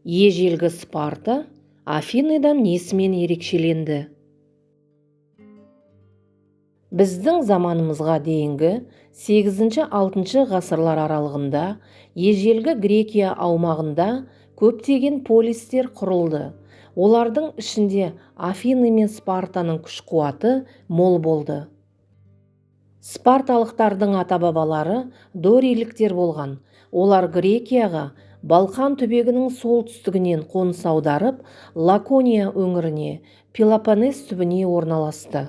Ежелгі Спарта Афиныдан несімен ерекшеленді? Біздің заманымызға дейінгі 8-6 ғасырлар аралығында ежелгі Грекия аумағында көптеген полистер құрылды. Олардың ішінде Афины мен Спартаның күш-қуаты мол болды. Спарталықтардың ата-бабалары дориліктер болған. Олар Грекияға Балқан түбегінің солтүстігінен қоныс аударып, Лакония өңіріне, Пелопоннес түбіне орналасты.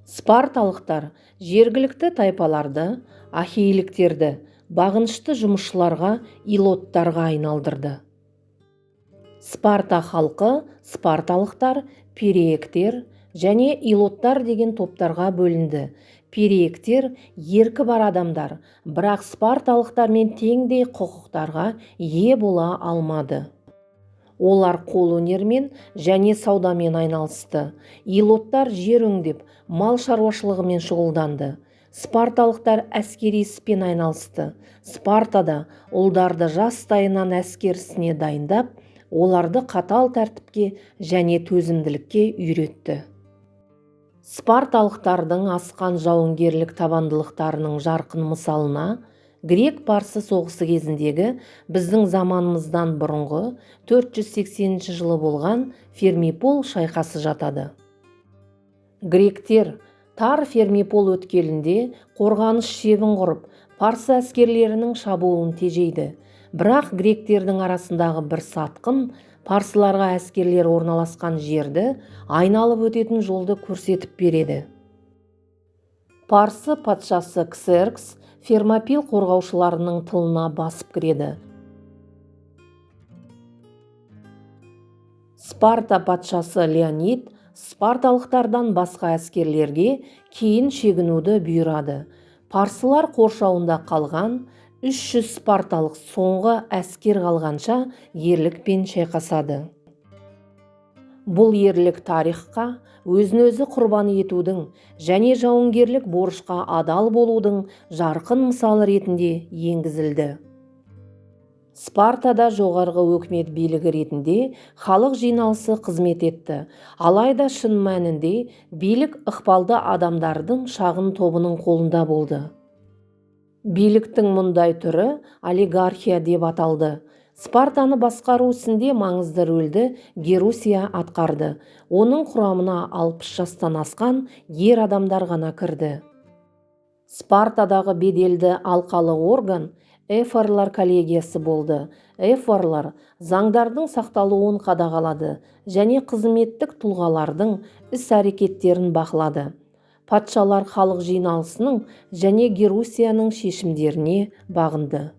Спарталықтар жергілікті тайпаларды, ахейліктерді бағынышты жұмысшыларға, илоттарға айналдырды. Спарта халқы спарталықтар, периектер және илоттар деген топтарға бөлінді. Периектер еркі бар адамдар, бірақ спарталықтармен теңдей құқықтарға ие бола алмады. Олар қолөнермен және саудамен айналысты. Илоттар жер өңдеп, мал шаруашылығымен шұғылданды. Спарталықтар әскери іспен айналысты. Спартада ұлдарды жастайынан әскер ісіне дайындап, оларды қатал тәртіпке және төзімділікке үйретті. Спарталықтардың асқан жауынгерлік табандылықтарының жарқын мысалына Грек-парсы соғысы кезіндегі біздің заманымыздан бұрынғы 480 жылы болған Фермипол шайқасы жатады. Гректер тар Фермипол өткелінде қорғаныс шебін құрып, парсы әскерлерінің шабуылын тежейді. Бірақ гректердің арасындағы бір сатқын парсыларға әскерлер орналасқан жерді айналып өтетін жолды көрсетіп береді. Парсы патшасы Ксеркс Фермопил қорғаушыларының тылына басып кіреді. Спарта патшасы Леонид спарталықтардан басқа әскерлерге кейін шегінуді бұйырады. Парсылар қоршауында қалған 300 спарталық соңғы әскер қалғанша ерлікпен шайқасады. Бұл ерлік тарихқа өзін-өзі құрбан етудің және жауынгерлік борышқа адал болудың жарқын мысалы ретінде енгізілді. Спартада жоғарғы өкімет билігі ретінде халық жиналысы қызмет етті. Алайда шын мәнінде билік ықпалды адамдардың шағын тобының қолында болды. Биліктің мұндай түрі олигархия деп аталды. Спартаны басқару ісінде маңызды рөлді Герусия атқарды. Оның құрамына 60 жастан асқан ер адамдар ғана кірді. Спартадағы беделді алқалы орган эфорлар коллегиясы болды. Эфорлар заңдардың сақталуын қадағалады және қызметтік тұлғалардың іс-әрекеттерін бақылады. Патшалар халық жиналысының және Герусияның шешімдеріне бағынды.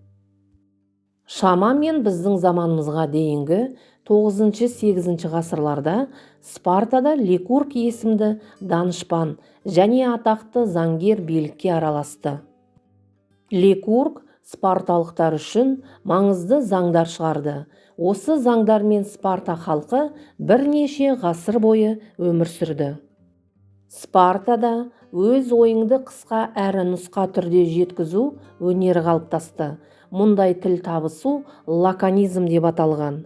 Шамамен біздің заманымызға дейінгі 9-8 ғасырларда Спартада Ликург есімді данышпан және атақты заңгер билікке араласты. Ликург спарталықтар үшін маңызды заңдар шығарды. Осы заңдармен Спарта халқы бірнеше ғасыр бойы өмір сүрді. Спартада өз ойыңды қысқа әрі нұсқа түрде жеткізу өнері қалыптасты. Мұндай тіл табысу лаконизм деп аталған.